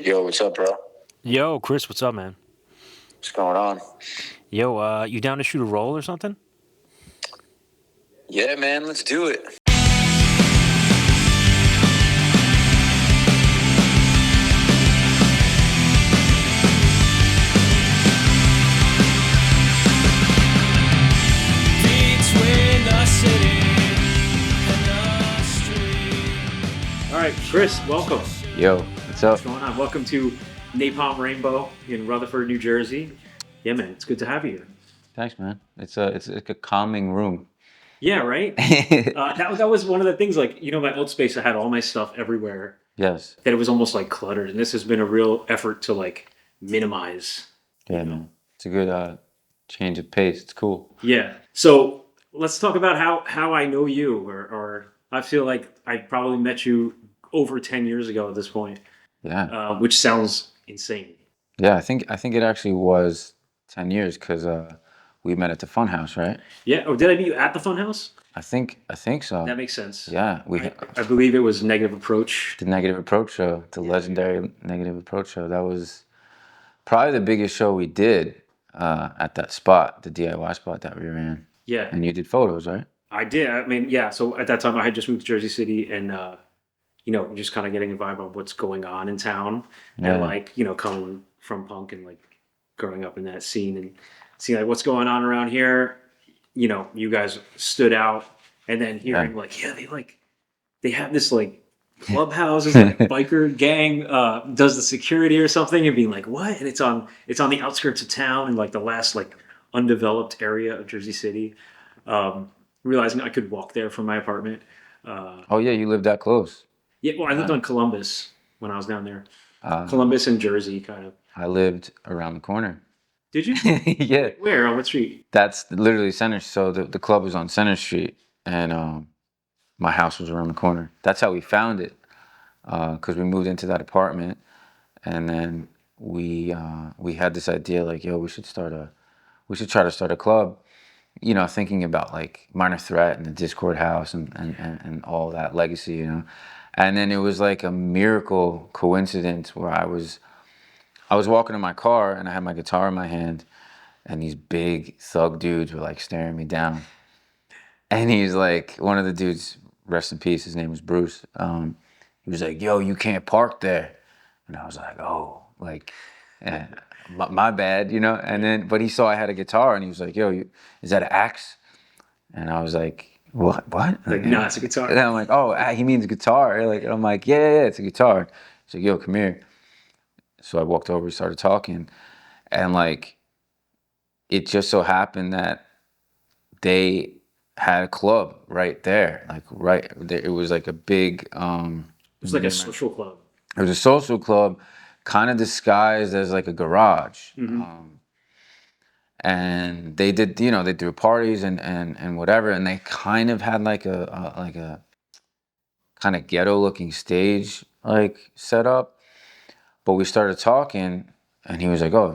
Yo, what's up, bro? Yo, Chris, what's up, man? What's going on? Yo, you down to shoot a roll or something? Yeah, man, let's do it. Between the city and the street. All right, Chris, welcome. Yo, what's up? What's going on? Welcome to Napalm Rainbow in Rutherford, New Jersey. Yeah, man, it's good to have you here. Thanks, man. It's like a calming room. Yeah, right. That was one of the things. Like, my old space, I had all my stuff everywhere. Yes. That it was almost like cluttered, and this has been a real effort to like minimize. Yeah, man. It's a good change of pace. It's cool. Yeah. So let's talk about how I know you, or I feel like I probably met you over 10 years ago at this point, Yeah. which sounds insane. Yeah, I think it actually was 10 years because we met at the Funhouse, right? Yeah. Oh, did I meet you at the Funhouse? I think so. That makes sense. Yeah, I believe it was Negative Approach. the Negative Approach show, the legendary Negative Approach show. That was probably the biggest show we did at that spot, the DIY spot that we ran. Yeah, And you did photos, right? I did. I mean, yeah. So at that time, I had just moved to Jersey City, and just kind of getting a vibe of what's going on in town, and Yeah. like coming from punk and like growing up in that scene and seeing like what's going on around here. You guys stood out, and then hearing Yeah. like, yeah, they have this like clubhouse, this like biker gang does the security or something, and being like, what? And it's on the outskirts of town in like the last like undeveloped area of Jersey City. Realizing I could walk there from my apartment. Oh yeah, you lived that close. Yeah, well, I lived Uh, on Columbus when I was down there. uh, Columbus and Jersey, kind of. I lived around the corner. Did you? Yeah. Where? On what street? That's literally Center. So the club was on Center Street, and my house was around the corner. That's how we found it, because we moved into that apartment, and then we had this idea like, yo, we should try to start a club. Thinking about like Minor Threat and the Discord House and all that legacy. And then it was like a miracle coincidence where I was walking in my car and I had my guitar in my hand, and these big thug dudes were like staring me down. And he's like, one of the dudes, rest in peace, his name was Bruce. He was like, "Yo, you can't park there," and I was like, "Oh, like, eh, my bad." And then, but he saw I had a guitar, and he was like, "Yo, is that an axe?" And I was like, "What? What?" Like, no, it's a guitar. And I'm like, "Oh, he means guitar." Like, and I'm like, "Yeah, it's a guitar." He's like, "Yo, come here." So I walked over, we started talking, and like, it just so happened that they had a club right there, like right there. It was like a big, It was like a social club. it was a social club, kind of disguised as like a garage. Hmm. And they did, they threw parties and whatever, and they kind of had like a kind of ghetto looking stage like set up. But we started talking, and he was like, "Oh,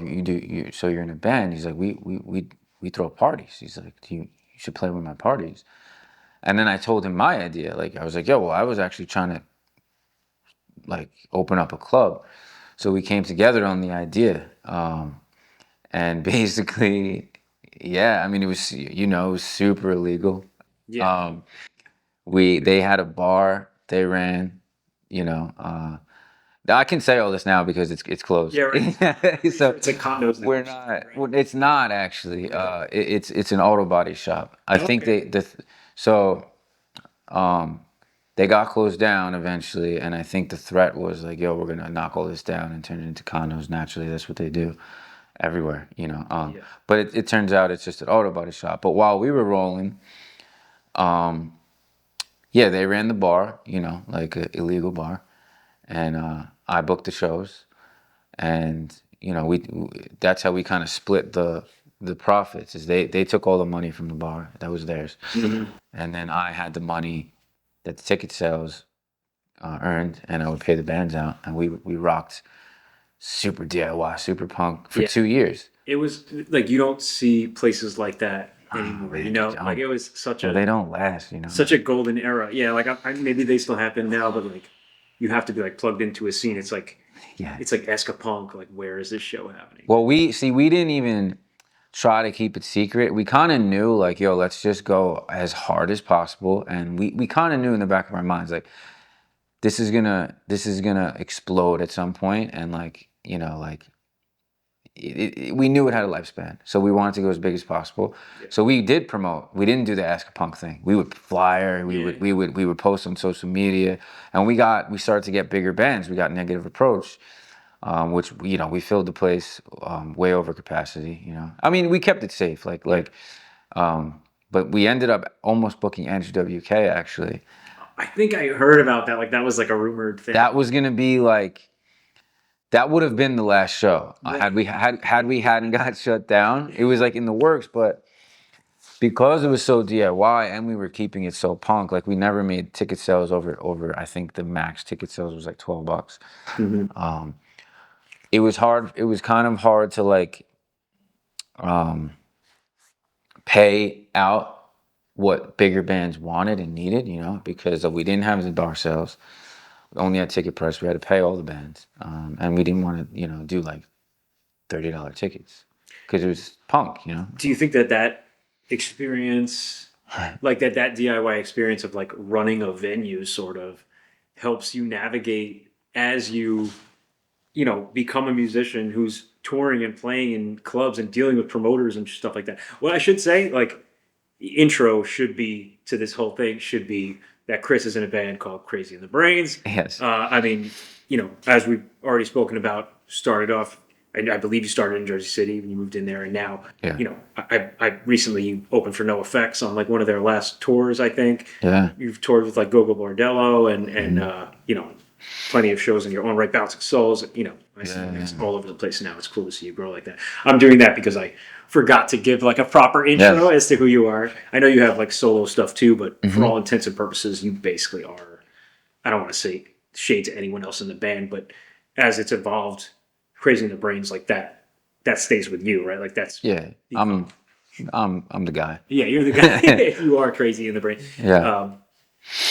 so you're in a band?" He's like, "We throw parties." He's like, You should play with my parties." And then I told him my idea. Like, I was like, "Yo, well, I was actually trying to like open up a club." So we came together on the idea, and basically, yeah, I mean, it was super illegal. Yeah. They had a bar they ran, you know. I can say all this now because it's closed. Yeah, right. So It's like condos now. we're not. Well, it's not actually. It's an auto body shop. I think Okay. so. Um, they got closed down eventually, and I think the threat was like, "Yo, we're gonna knock all this down and turn it into condos." Naturally, that's what they do everywhere. Yeah. But it turns out it's just an auto body shop. But while we were rolling, um, yeah, they ran the bar, like an illegal bar, and I booked the shows, and that's how we kind of split the profits. Is they took all the money from the bar that was theirs, Hmm. and then I had the money that the ticket sales earned, and I would pay the bands out, and we rocked super DIY, super punk for Yeah. 2 years. It was like you don't see places like that Oh, anymore. man, Like it was such well, a they don't last. such a golden era. Yeah, like maybe they still happen now, but like you have to be like plugged into a scene. It's like Yeah. It's like Ask a Punk. Like, where is this show happening? Well, we didn't even try to keep it secret. We kind of knew, like, yo, let's just go as hard as possible, and we kind of knew in the back of our minds, like, this is gonna explode at some point, and like, like we knew it had a lifespan, so we wanted to go as big as possible. Yeah. So we did promote. We didn't do the Ask a Punk thing. We would flyer. We would post on social media, and we started to get bigger bands. We got Negative Approach, which we filled the place way over capacity. I mean, we kept it safe, but we ended up almost booking Andrew WK actually. I think I heard about that. Like, that was like a rumored thing. That was gonna be like. That would have been the last show had we hadn't got shut down. It was like in the works, but because it was so DIY and we were keeping it so punk, like we never made ticket sales over. I think the max ticket sales was like $12. Mm-hmm. It was hard. It was kind of hard to like pay out what bigger bands wanted and needed, because we didn't have the bar sales. We only had ticket price. We had to pay all the bands, and we didn't want to, do like $30 tickets because it was punk. Do you think that experience, like that DIY experience of like running a venue, sort of helps you navigate as you become a musician who's touring and playing in clubs and dealing with promoters and stuff like that? Well, I should say, like, the intro should be to this whole thing should be that Chris is in a band called Crazy in the Brains. Yes. I mean, as we've already spoken about, started off. I believe you started in Jersey City when you moved in there, and now, Yeah. I recently opened for No Effects on like one of their last tours. I think. Yeah. You've toured with like Gogo Bordello and plenty of shows in your own right, Bouncing Souls. I see you guys all over the place now. It's cool to see you grow like that. I'm doing that because I forgot to give like a proper intro as to who you are. I know you have like solo stuff too, but for all intents and purposes, you basically are. I don't want to say shade to anyone else in the band, but as it's evolved, Crazy in the Brains, like that stays with you, right? Like that's I'm the guy. Yeah, you're the guy. You are crazy in the brain. Yeah.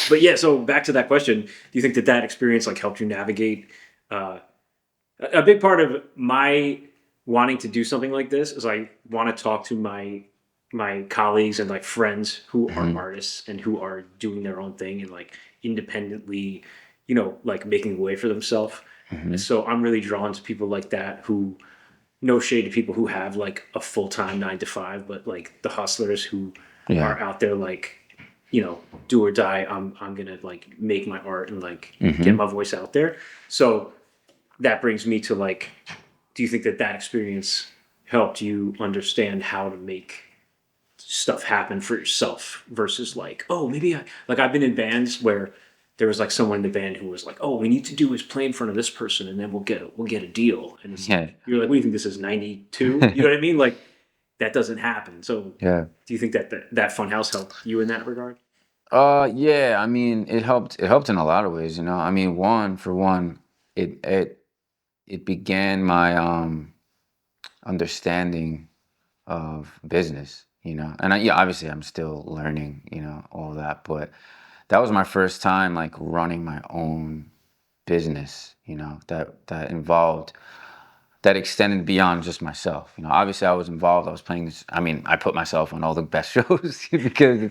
But yeah, so back to that question: do you think that experience like helped you navigate? A big part of my wanting to do something like this is I want to talk to my colleagues and like friends who are artists and who are doing their own thing and like independently, like making a way for themselves. And so I'm really drawn to people like that who, no shade to people who have like a full-time 9 to 5, but like the hustlers who are out there like, do or die. I'm gonna like make my art and like get my voice out there. So that brings me to like, do you think that experience helped you understand how to make stuff happen for yourself versus like, oh, maybe I've been in bands where there was like someone in the band who was like, oh, we need to do is play in front of this person and then we'll get a deal. And it's, you're like, what do you think this is, 92? You know what I mean? Like that doesn't happen. So do you think that Funhouse helped you in that regard? Yeah, I mean, it helped in a lot of ways, I mean, for one, it began my understanding of business, and obviously I'm still learning, all that, but that was my first time like running my own business, that involved, that extended beyond just myself. Obviously I was involved. I was playing this. I mean, I put myself on all the best shows because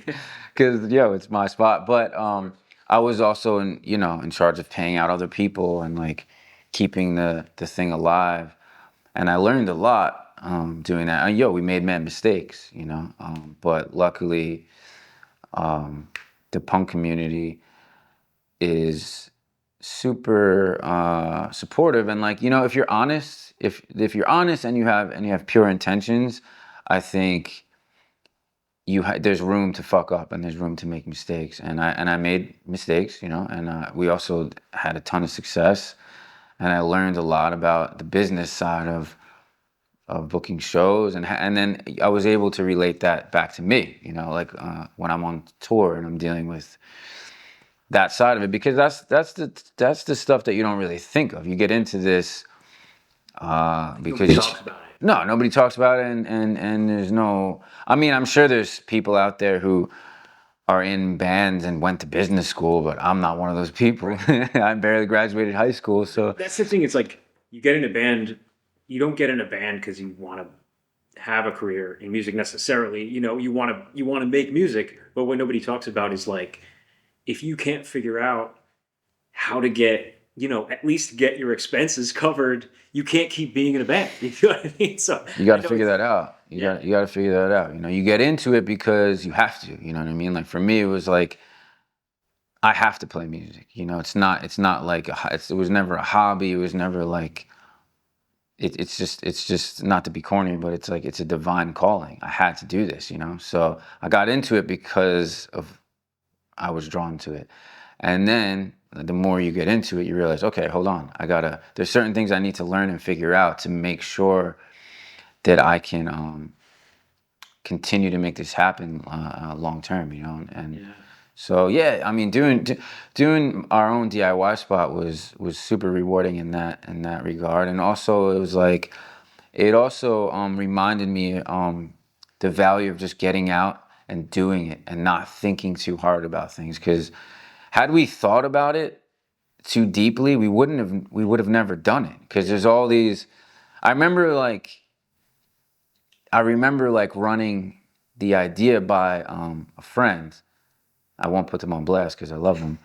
it's my spot. But I was also in charge of paying out other people and like keeping the thing alive. And I learned a lot doing that. And we made mad mistakes, but luckily the punk community is super supportive, and like, if you're honest, if you're honest and you have pure intentions, I think there's room to fuck up and there's room to make mistakes, and I made mistakes, and we also had a ton of success, and I learned a lot about the business side of booking shows, and then I was able to relate that back to me, like when I'm on tour and I'm dealing with that side of it, because that's the stuff that you don't really think of. You get into this because nobody talks about it. No, nobody talks about it, and there's no. I mean, I'm sure there's people out there who are in bands and went to business school, but I'm not one of those people. I barely graduated high school, so That's the thing. It's like you get in a band, you don't get in a band because you want to have a career in music necessarily. You want to make music, but what nobody talks about is like if you can't figure out how to get at least get your expenses covered, you can't keep being in a band. You know what I mean? So you got I to know figure it's- that out. yeah, You got to figure that out. You get into it because you have to. You know what I mean? Like for me, it was like I have to play music. It's not like it was never a hobby. It was never like it's just not to be corny, but it's like it's a divine calling. I had to do this. So I got into it because of I was drawn to it. And then the more you get into it, you realize, okay, hold on. There's certain things I need to learn and figure out to make sure that I can continue to make this happen long term, And yeah. so, yeah, I mean, doing our own DIY spot was super rewarding in that regard. And also it also reminded me the value of just getting out and doing it and not thinking too hard about things. Because had we thought about it too deeply, we would have never done it. Because there's all these. I remember running the idea by a friend. I won't put them on blast because I love them.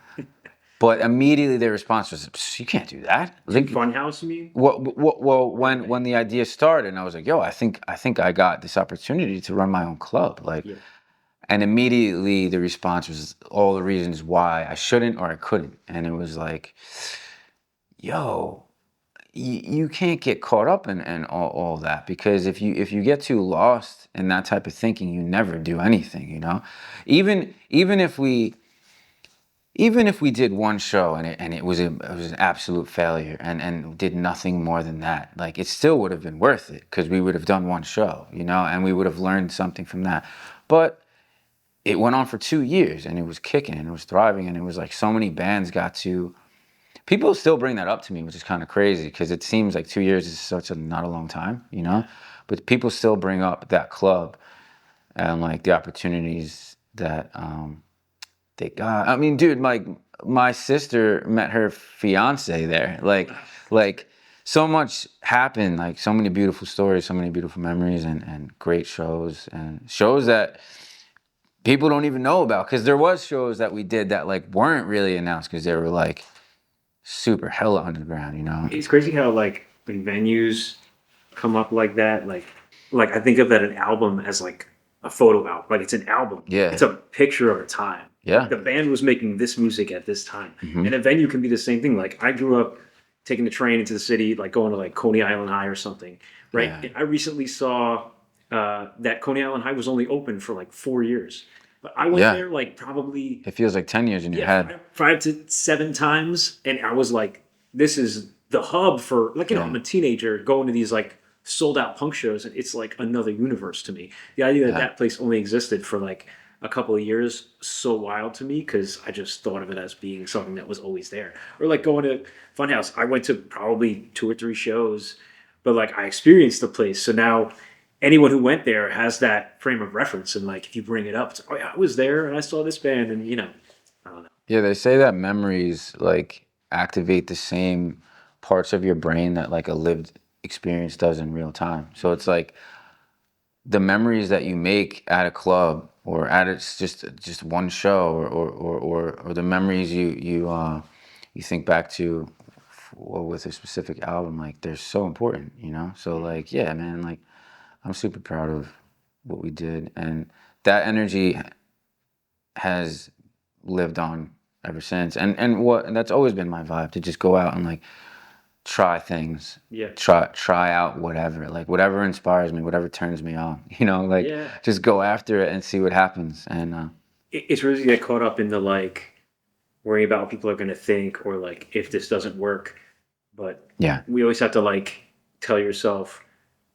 But immediately their response was, "You can't do that." Like, Funhouse, you mean? well, when the idea started, and I was like, "Yo, I think I got this opportunity to run my own club." Like, Yeah. and immediately the response was all the reasons why I shouldn't or I couldn't, and it was like, "Yo, you can't get caught up in all that because if you get too lost in that type of thinking, you never do anything. Even if we did one show and it was an absolute failure and did nothing more than that, like it still would have been worth it because we would have done one show, and we would have learned something from that. But it went on for 2 years and it was kicking and it was thriving and it was like so many bands got to. People still bring that up to me, which is kind of crazy because it seems like 2 years is not a long time. But people still bring up that club and like the opportunities that they got. I mean, dude, my sister met her fiance there. Like so much happened. Like so many beautiful stories, so many beautiful memories, and great shows and shows that people don't even know about. Because there was shows that we did that like weren't really announced because they were like super hella underground. It's crazy how like when venues come up like that, like I think of that an album as like a photo album, like it's an album. Yeah. It's a picture of a time. Yeah. Like, the band was making this music at this time, Mhm. and a venue can be the same thing. Like I grew up taking the train into the city, like going to like Coney Island High or something, right? Yeah. And I recently saw that Coney Island High was only open for like 4 years, but I went Yeah. there like probably It feels like 10 years in your yeah, head. 5 to 7 times, and I was like, "This is the hub for like Yeah. I'm a teenager going to these like sold out punk shows, and it's like another universe to me. The idea that Yeah. that place only existed for like a couple of years so wild to me because I just thought of it as being something that was always there. Or like going to Funhouse, I went to probably 2 or 3 shows, but like I experienced the place, so now. Anyone who went there has that frame of reference, and like if you bring it up, it's like, oh yeah, I was there and I saw this band, and I don't know. Yeah, they say that memories like activate the same parts of your brain that like a lived experience does in real time. So it's like the memories that you make at a club or at it's just one show or the memories you think back to with a specific album, like they're so important. So like yeah, man, like I'm super proud of what we did and that energy has lived on ever since. And that's always been my vibe to just go out and like try things. Yeah. Try out whatever. Like whatever inspires me, whatever turns me on. Like Yeah. just go after it and see what happens. And It's really get caught up in the like worrying about what people are going to think or like if this doesn't work. But yeah. we always have to like tell yourself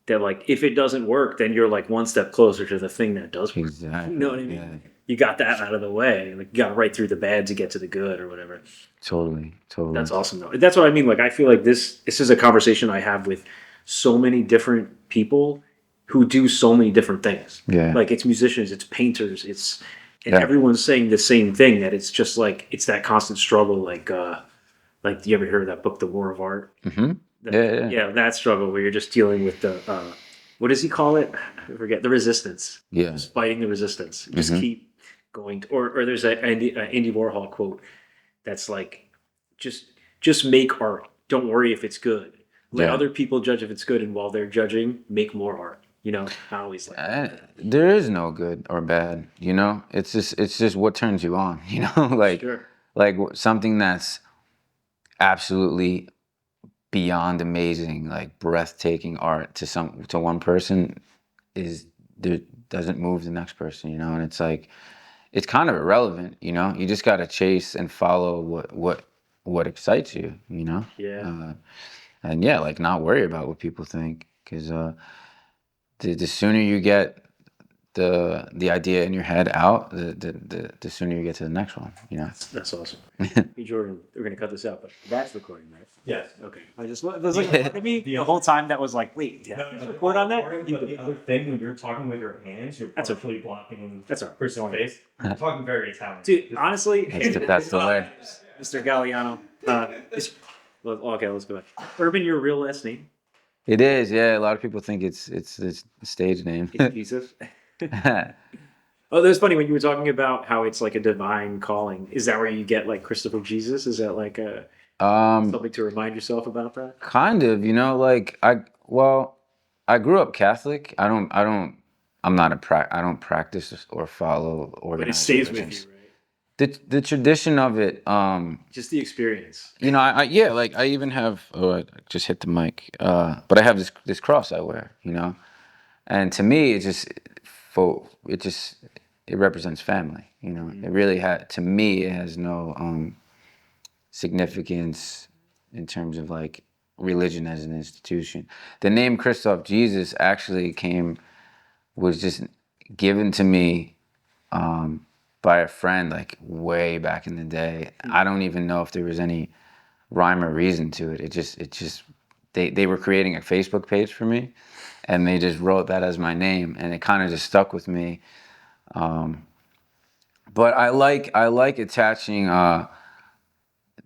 that like if it doesn't work, then you're like one step closer to the thing that does work. Exactly. You know what I mean? Yeah. You got that out of the way. Like you got right through the bad to get to the good or whatever. Totally. That's awesome though. That's what I mean. Like I feel like this is a conversation I have with so many different people who do so many different things. Yeah. Like it's musicians, it's painters, it's and Yeah. everyone's saying the same thing, that it's just like it's that constant struggle. Like you ever heard of that book, The War of Art? Mm-hmm. That, Yeah. yeah, that struggle where you're just dealing with the what does he call it? I forget, the resistance. Yeah. Just fighting the resistance. Just Mm-hmm. keep going. Or there's a Andy Warhol quote that's like, just just make art. Don't worry if it's good. Let Yeah. other people judge if it's good, and while they're judging, make more art. You know, I always like that. There is no good or bad, you know. It's just what turns you on, you know. like Sure. like something that's absolutely beyond amazing, like breathtaking art to one person is there doesn't move the next person, you know. And it's like it's kind of irrelevant, you know. You just got to chase and follow what excites you, you know. Yeah. Uh, and yeah, like not worry about what people think, because the sooner you get the idea in your head out, the sooner you get to the next one, you know. That's awesome. Hey Jordan, we're gonna cut this out, but that's recording, right? Yes. Okay. I just there's like a part of me the whole time that was like, wait, yeah, record on that? But the other thing, when you're talking with your hands, you're That's partially blocking That's a person's face. You're talking very Italian. dude. Honestly, That's the way. Mr. Galliano. Okay, let's go back. Urban, your real last name? It is, yeah. A lot of people think it's the stage name. It's Jesus. Oh, that's funny when you were talking about how it's like a divine calling. Is that where you get like Christopher Jesus? Is that like a something to remind yourself about that? Kind of, you know, like I grew up Catholic. I'm not I don't practice or follow But it organized stays with religions. you, right? The tradition of it, Just the experience. you know, I yeah, like I even have. Oh, I just hit the mic. But I have this cross I wear, you know, and to me, it just it represents family, you know. It really had to me. It has no significance in terms of like religion as an institution. The name Christoph Jesus actually was just given to me by a friend like way back in the day. I don't even know if there was any rhyme or reason to it. It just they were creating a Facebook page for me, and they just wrote that as my name, and it kind of just stuck with me. But I like attaching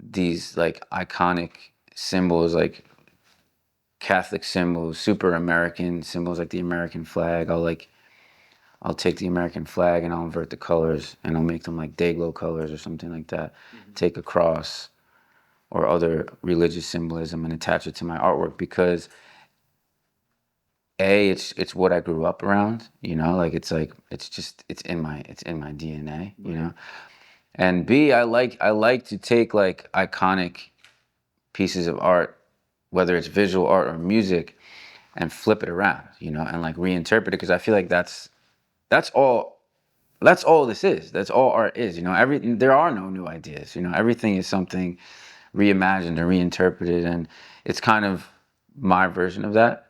these like iconic symbols, like Catholic symbols, super American symbols, like the American flag. I'll take the American flag and I'll invert the colors and I'll make them like Dayglow colors or something like that. Take a cross or other religious symbolism and attach it to my artwork, because it's what I grew up around, you know, like it's in my DNA, you know. And B, I like to take like iconic pieces of art, whether it's visual art or music, and flip it around, you know, and like reinterpret it, because I feel like that's all this is. That's all art is, you know. There are no new ideas, you know. Everything is something reimagined or reinterpreted, and it's kind of my version of that.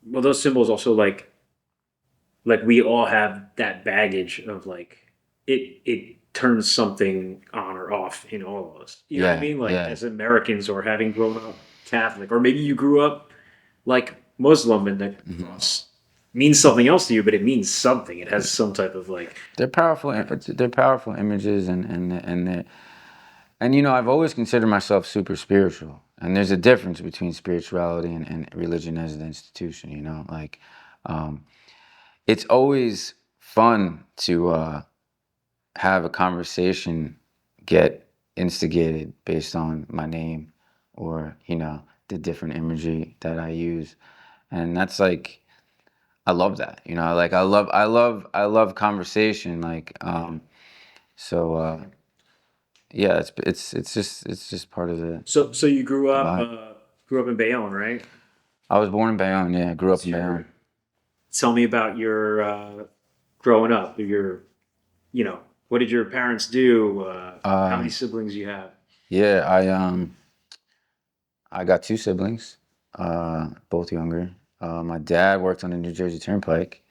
Well, those symbols also like we all have that baggage of like it turns something on or off in all of us. You know what I Yeah, mean? Like yeah. as Americans, or having grown up Catholic, or maybe you grew up like Muslim and the cross means something else to you, but it means something. It has some type of like They're powerful. They're powerful images, and you know, I've always considered myself super spiritual, and there's a difference between spirituality and religion as an institution. You know, like it's always fun to have a conversation get instigated based on my name, or you know, the different imagery that I use, and that's like I love that. You know, like I love conversation. Like so yeah, it's just part of the so you vibe. grew up in Bayonne, right? I was born in Bayonne. Yeah, I grew up in Your Bayonne. Tell me about your growing up. You know, what did your parents do? How many siblings you have? Yeah, I got two siblings, both younger. My dad worked on the New Jersey Turnpike,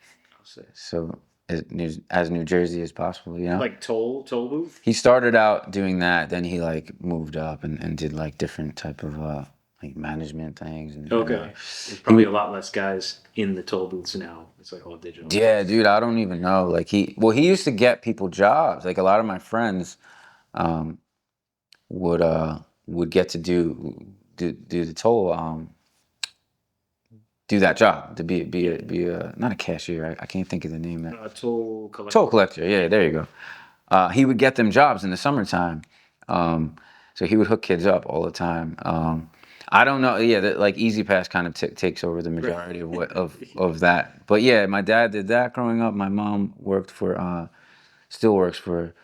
so as New Jersey as possible, you know. Like toll booth? He started out doing that, then he like moved up and did like different type of like management things. And, Okay. There's probably a lot less guys in the toll booths now. It's like all digital. yeah, dude, I don't even know. Like he used to get people jobs. Like a lot of my friends um, would get to do the toll do that job to be a not a cashier. I can't think of the name. Toll collector. Toll collector. Yeah, there you go. He would get them jobs in the summertime. So he would hook kids up all the time. I don't know. Yeah, like Easy Pass kind of takes over the majority of what of that. But yeah, my dad did that growing up. My mom worked for, still works for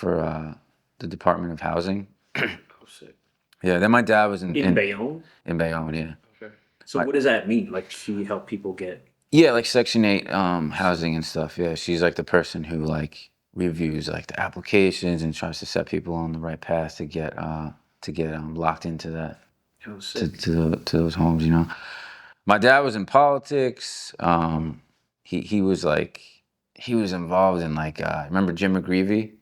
the Department of Housing. Oh, sick. Yeah. Then my dad was In Bayonne? in Bayonne. Yeah. Okay. So what does that mean? Like she helped people get... Yeah, like Section 8 housing and stuff. Yeah, she's like the person who like reviews like the applications and tries to set people on the right path to get locked into that Oh, sick. to those homes, you know. My dad was in politics. He was like he was involved in like remember Jim McGreevey?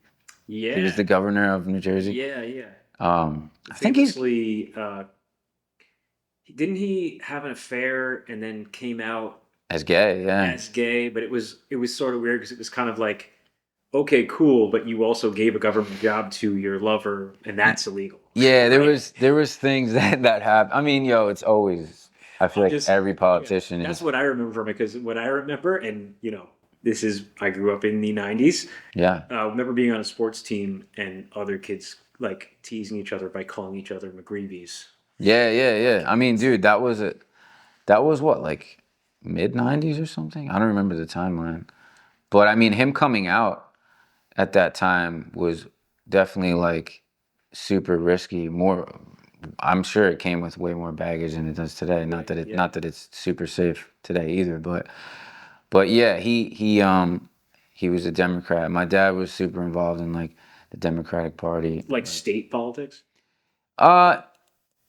Yeah. He was the governor of New Jersey. Yeah, yeah. I think he's Famously, didn't he have an affair and then came out as gay, yeah. as gay? But it was sort of weird because it was kind of like, okay, cool, but you also gave a government job to your lover, and that's illegal. Yeah, there right? was things that happened. I mean, yo, it's always. I feel like Just- every politician That's is. what I remember from it, because what I remember, and I grew up in the 90s. Yeah, I remember being on a sports team and other kids like teasing each other by calling each other McGreevies. yeah. I mean, dude, that was what, like mid-90s or something. I don't remember the timeline, but I mean, him coming out at that time was definitely like super risky. More, I'm sure it came with way more baggage than it does today. Not that it's super safe today either, but yeah, he was a Democrat. My dad was super involved in like the Democratic Party. Like state politics? Uh,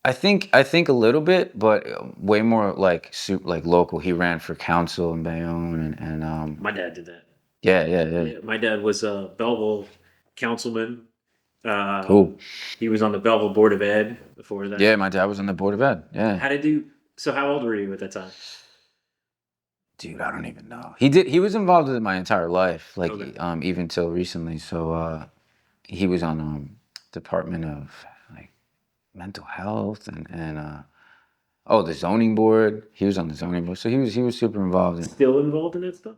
I think a little bit, but way more like like local. He ran for council in Bayonne and My dad did that. yeah. Yeah, my dad was a Belleville councilman. Cool. He was on the Belleville Board of Ed before that. Yeah, my dad was on the Board of Ed. Yeah. So how old were you at that time? Dude, I don't even know. He was involved with it my entire life, like Okay. even till recently. So he was on Department of like mental health and the zoning board. He was on the zoning board. So he was super involved in. Still involved in that stuff?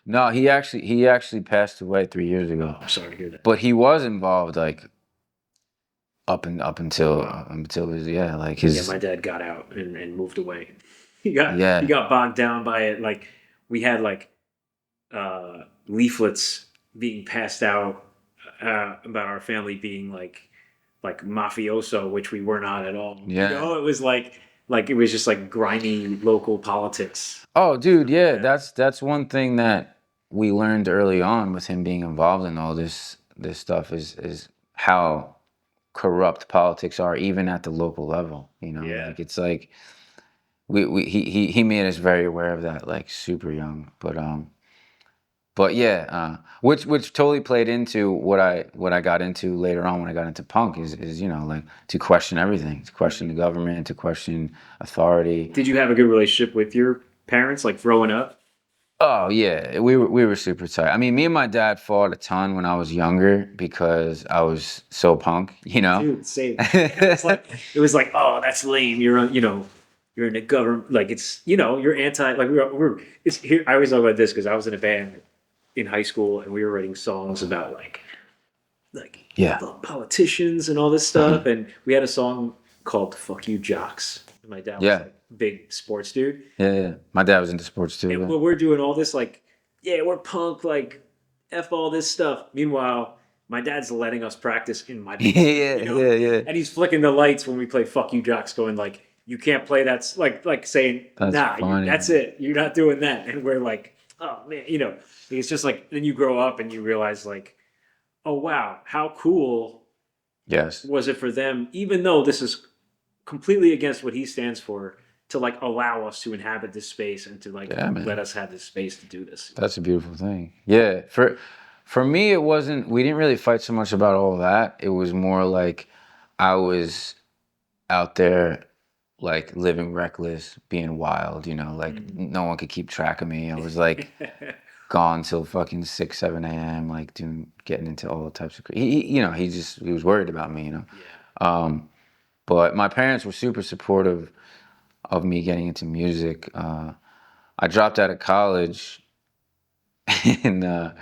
No, he actually passed away 3 years ago. Oh, I'm sorry to hear that. But he was involved like up until his his. Yeah, my dad got out and moved away. He got bogged down by it. Like we had like leaflets being passed out about our family being like mafioso, which we were not at all. Yeah. It was like it was just like grimy local politics. Oh, dude, yeah. That's one thing that we learned early on with him being involved in all this stuff is how corrupt politics are, even at the local level. Yeah. Like it's like he made us very aware of that, like super young. But yeah, which totally played into what I got into later on when I got into punk is like to question everything, to question the government, to question authority. Did you have a good relationship with your parents, like growing up? Oh yeah, we were super tight. I mean, me and my dad fought a ton when I was younger because I was so punk, Dude, same. It was like, oh, that's lame. You're in the government. Like it's you're anti. Like it's here. I always talk about this because I was in a band in high school and we were writing songs about like Yeah. politicians and all this stuff. And we had a song called "Fuck You Jocks." And my dad was Yeah. like a big sports dude. Yeah. My dad was into sports too. And yeah. when we're doing all this, like, yeah, we're punk, like, F all this stuff. Meanwhile, my dad's letting us practice in my basement, Yeah. And he's flicking the lights when we play Fuck You Jocks, going like, you can't play that. Like saying, That's funny. that's it. You're not doing that. And we're like, oh, man, it's just like, then you grow up and you realize like, oh, wow, how cool Yes. was it for them, even though this is completely against what he stands for, to like allow us to inhabit this space and to like let us have this space to do this. That's a beautiful thing. Yeah. For me, it wasn't. We didn't really fight so much about all that. It was more like I was out there like living reckless, being wild, you know, like no one could keep track of me. I was like gone till fucking 6, 7 a.m. like getting into all types of you know, he was worried about me, you know. Yeah. But my parents were super supportive of me getting into music. I dropped out of college and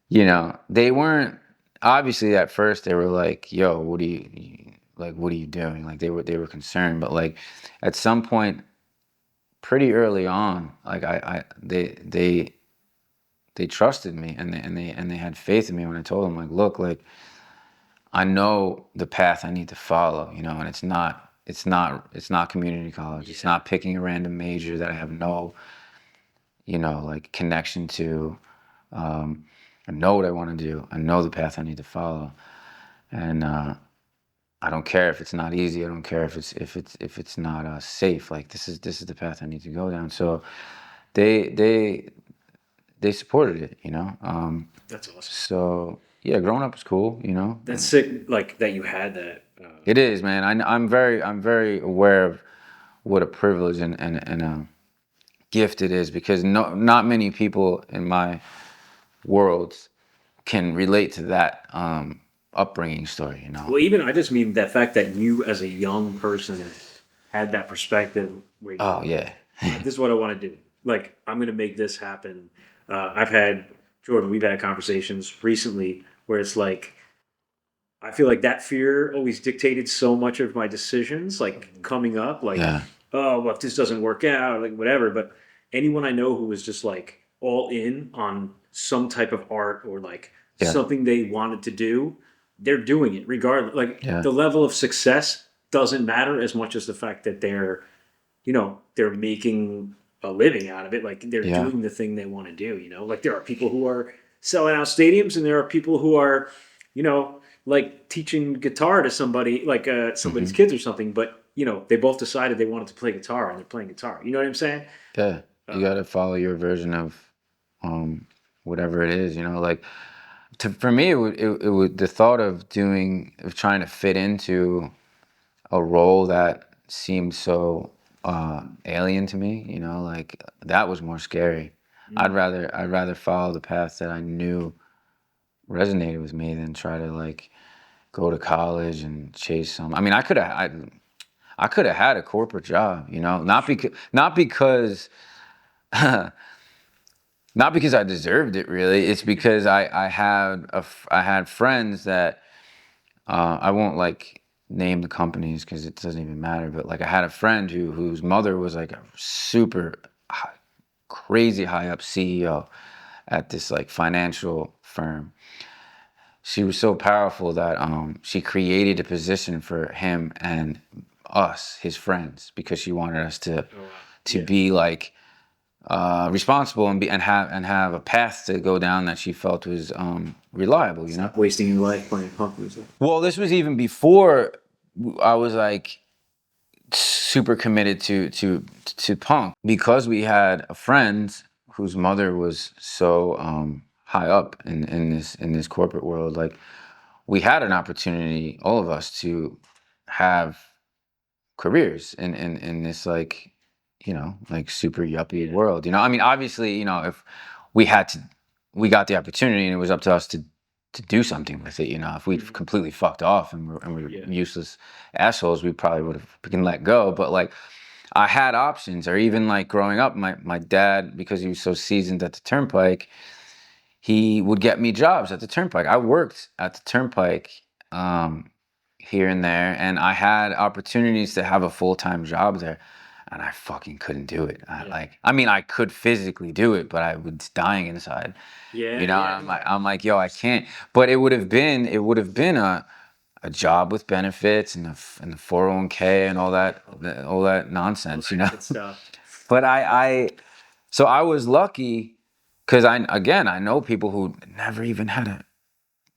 you know, they weren't obviously at first they were like, "Yo, what are you doing?" Like they were concerned, but like at some point pretty early on, like they trusted me and they had faith in me when I told them like, "Look, like I know the path I need to follow, you know, and it's not community college. It's not picking a random major that I have no, you know, like connection to. I know what I want to do. I know the path I need to follow, and I don't care if it's not easy. I don't care if it's not safe. Like this is the path I need to go down. So they they they supported it, you know. That's awesome. So yeah, growing up was cool, you know. That's sick. Like that you had that. It is, man. I'm very aware of what a privilege and a gift it is because not many people in my world can relate to that upbringing story, you know. Well, even I just mean that fact that you, as a young person, had that perspective where you're Oh like, yeah, this is what I want to do. Like, I'm going to make this happen. I've had, Jordan, we've had conversations recently where it's like, I feel like that fear always dictated so much of my decisions, like coming up, like, yeah, oh, well, if this doesn't work out, like whatever. But anyone I know who was just like all in on some type of art or like yeah, something they wanted to do, they're doing it regardless. Like yeah, the level of success doesn't matter as much as the fact that they're making a living out of it. Like they're yeah. doing the thing they want to do, like there are people who are selling out stadiums and there are people who are, like teaching guitar to somebody, like somebody's Hmm. kids or something, but they both decided they wanted to play guitar and they're playing guitar. You know what I'm saying? Yeah, you Uh, got to follow your version of um, whatever it is, you know. Like for me, it would the thought of trying to fit into a role that seemed so alien to me, you know, like that was more scary. I'd rather follow the path that I knew resonated with me than try to like go to college and chase some. I mean, I could have had a corporate job, you know, not because I deserved it really. It's because I had friends that I won't like name the companies because it doesn't even matter. But like I had a friend whose mother was like a super crazy high up CEO at this like financial firm. She was so powerful that she created a position for him and us, his friends, because she wanted us to oh, wow. to Yeah. be like responsible and have a path to go down that she felt was reliable, you know. Stop wasting your life playing punk music. Well, this was even before I was like super committed to punk because we had a friend whose mother was so high up in this corporate world. Like we had an opportunity, all of us, to have careers in this like like super yuppie world. I mean, obviously, if we had to, we got the opportunity, and it was up to us to do something with it. If we completely fucked off and we're Yeah. useless assholes, we probably would have been let go. But like, I had options, or even like growing up, my dad, because he was so seasoned at the Turnpike, he would get me jobs at the Turnpike. I worked at the Turnpike here and there, and I had opportunities to have a full-time job there, and I fucking couldn't do it. I mean, I could physically do it, but I was dying inside. Yeah. And Yeah. I'm like, yo, I can't. But it would have been a job with benefits and the 401k and all that nonsense. Good stuff. But so I was lucky because I know people who never even had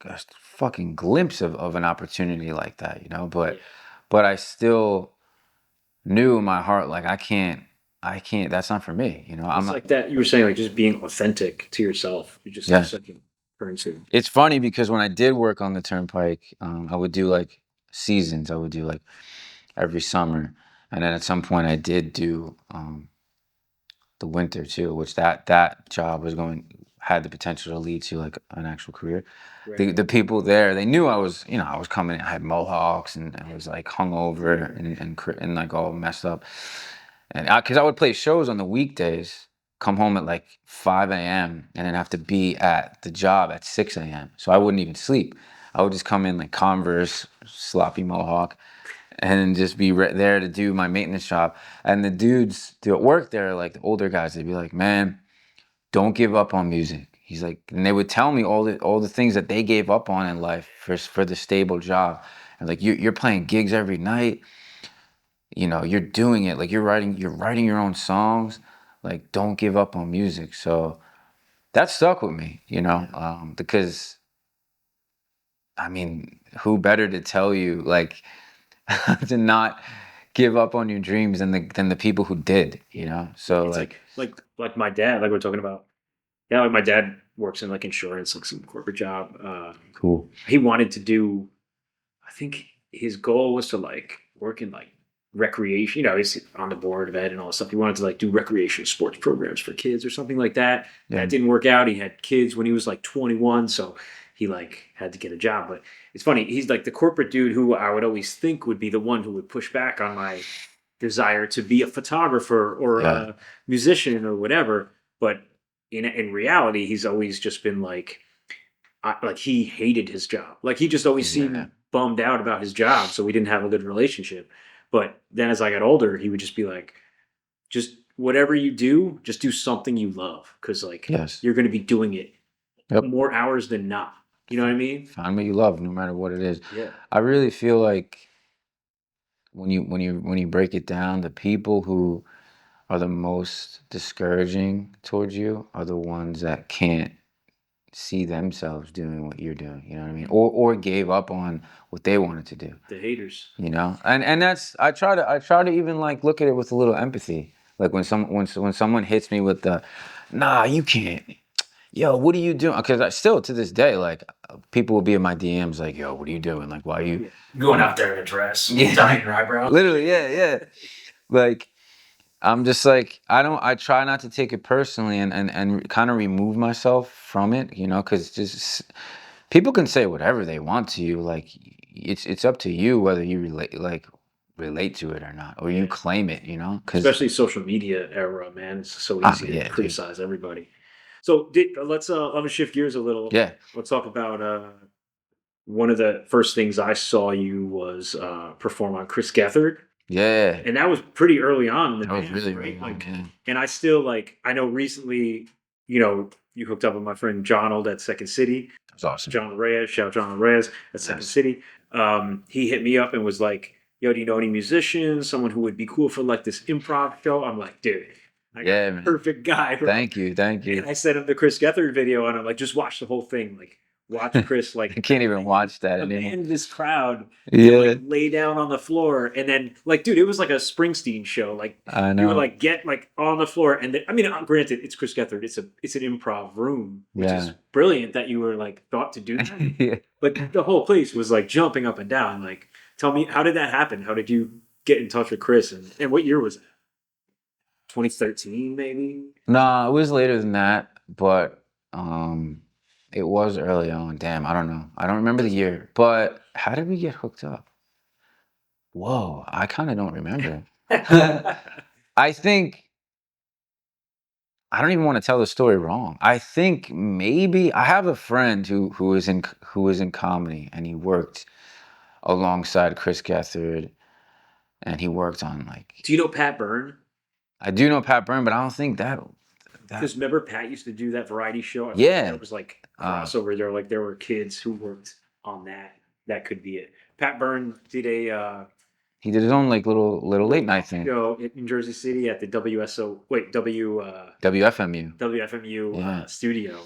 a fucking glimpse of an opportunity like that. But Yeah. but I still knew in my heart like I can't. That's not for me. I'm It's not. like that you were saying, like just being authentic to yourself. You just have Yeah. such a currency. It's funny because when I did work on the Turnpike, I would do like seasons. I would do like every summer, And then at some point I did do the winter too, which that job had the potential to lead to like an actual career. Right. The people there, they knew I was, I was coming in, I had mohawks and I was like hungover and like all messed up. And because I would play shows on the weekdays, come home at like 5 a.m. and then have to be at the job at 6 a.m. So I wouldn't even sleep. I would just come in like Converse, sloppy mohawk, and just be there to do my maintenance job. And the dudes that work there, like the older guys, they'd be like, "Man, don't give up on music." He's like, and they would tell me all the things that they gave up on in life for the stable job. And like, you're playing gigs every night. You're doing it. Like you're writing your own songs. Like, don't give up on music. So that stuck with me, because I mean, who better to tell you like to not give up on your dreams than the people who did, So It's like, like my dad, like we're talking about. Yeah, like my dad works in like insurance, like some corporate job. cool. He wanted to do. I think his goal was to like work in like recreation. He's on the board of ed and all this stuff. He wanted to like do recreation sports programs for kids or something like that. Yeah. That didn't work out. He had kids when he was like 21, so he like had to get a job. But it's funny. He's like the corporate dude who I would always think would be the one who would push back on my desire to be a photographer or Yeah. a musician or whatever. But in reality, he's always just been like he hated his job. Like he just always Yeah. seemed bummed out about his job, so we didn't have a good relationship. But then as I got older, he would just be like, just whatever you do, just do something you love, because like Yes. you're going to be doing it Yep. more hours than not. You know what I mean? Find what you love, no matter what it is. Yeah. I really feel like when you break it down, the people who are the most discouraging towards you are the ones that can't see themselves doing what you're doing. You know what I mean? Or gave up on what they wanted to do. The haters. And that's I try to even like look at it with a little empathy. Like when someone hits me with the, nah, you can't. Yo, what are you doing? Because I still to this day, like people will be in my DMs like, yo, what are you doing? Like, why are you Going out there in a dress, Yeah. dyeing your eyebrows. literally? Yeah. Like I'm just like I try not to take it personally and kind of remove myself from it, because just people can say whatever they want to you. Like it's up to you whether you relate to it or not, or you claim it, because Especially social media era, man. It's so easy yeah, to dude. criticize everybody. So let me shift gears a little. Yeah. Let's talk about one of the first things I saw you was perform on Chris Gethard, Yeah. and that was pretty early on in the That was band, really, right? really long, Like, yeah. and I still like. I know recently, you hooked up with my friend Jonald at Second City. It was awesome. John Reyes, shout out John Reyes at Second Yes. City. He hit me up and was like, "Yo, do you know any musicians? Someone who would be cool for like this improv show?" I'm like, "Dude, I got Yeah, the man. perfect guy." Bro. Thank you. And I sent him the Chris Gethard video, and I'm like, "Just watch the whole thing. Like, watch Chris like I can't even watch that anymore. command this crowd, Yeah. and, like lay down on the floor, and then like, dude, it was like a Springsteen show. Like, I you know. would like get like on the floor, and then, I mean, granted, it's Chris Gethard. It's an improv room, which is Yeah. brilliant that you were like thought to do that. Yeah. But the whole place was like jumping up and down. Like, tell me, how did that happen? How did you get in touch with Chris? And what year was it? 2013, maybe? No, it was later than that, but it was early on. Damn, I don't know. I don't remember the year. But how did we get hooked up? Whoa, I kind of don't remember. I think I don't even want to tell the story wrong. I think maybe I have a friend who was in comedy, and he worked alongside Chris Gethard, and he worked on like, Do you know Pat Byrne? I do know Pat Byrne, but I don't think that Because remember, Pat used to do that variety show. I Yeah. It was like crossover. There were kids who worked on that. That could be it. Pat Byrne did a he did his own like little late night thing. show in Jersey City at the WFMU. WFMU Yeah. studio,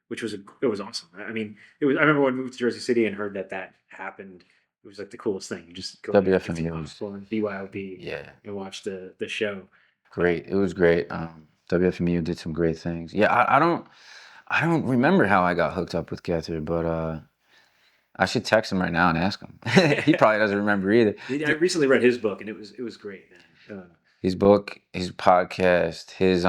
which was it was awesome. I mean, it was. I remember when we moved to Jersey City and heard that happened. It was like the coolest thing. You just go WFMU was- BYOB, Yeah. and watch the show. Great. It was great. WFMU did some great things. Yeah, I don't remember how I got hooked up with Gethard, but I should text him right now and ask him. He probably doesn't remember either. I recently read his book, and it was great, man. His book, his podcast, his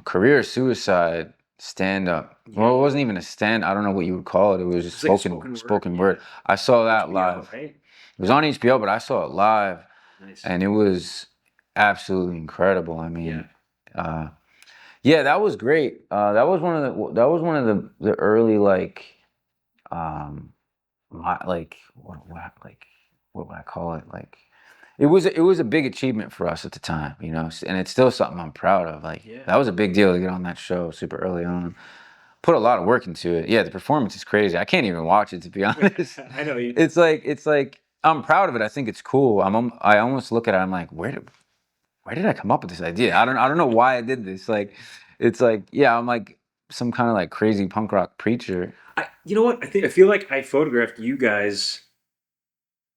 career suicide stand up. Well, it wasn't even a stand. I don't know what you would call it. It was just It's like spoken word, word. I saw that HBO, live. right? It was on HBO, but I saw it live, Nice. and it was absolutely incredible. I mean, Yeah. yeah, that was great. That was one of the early like like what would I call it? Like it was a big achievement for us at the time, you know, and it's still something I'm proud of. Like Yeah. that was a big deal to get on that show super early on. Put a lot of work into it. Yeah, the performance is crazy. I can't even watch it, to be honest. I know you. It's like I'm proud of it. I think it's cool. I almost look at it. I'm like, where did I come up with this idea? I don't know why I did this. Like, it's like, yeah, I'm like some kind of like crazy punk rock preacher. You know what? I feel like I photographed you guys.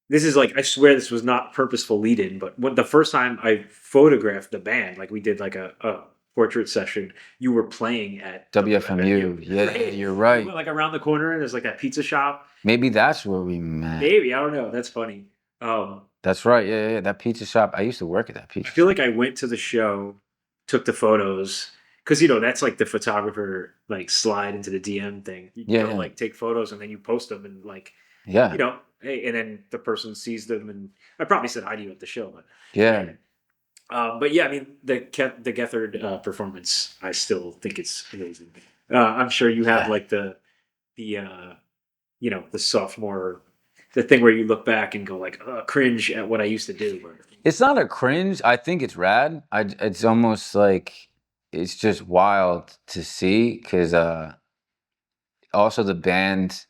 This is like, I swear this was not purposeful lead in, but when the first time I photographed the band, like we did like a portrait session, you were playing at WFMU. Yeah, right? you're We right. went like around the corner and there's like that pizza shop. Maybe that's where we met. Maybe, I don't know. That's funny. That's right. Yeah. That pizza shop. I used to work at that pizza I feel shop. like I went to the show, took the photos, because you know that's like the photographer like slide into the DM thing. You Yeah, go, yeah. like take photos and then you post them and like Yeah. you know, hey, and then the person sees them and I probably said hi to you at the show, but Yeah. but yeah, I mean the Gethard performance, I still think it's amazing. I'm sure you have like the you know the sophomore the thing where you look back and go like cringe at what I used to do. It's not a cringe. I think it's rad. It's almost like it's just wild to see because also the band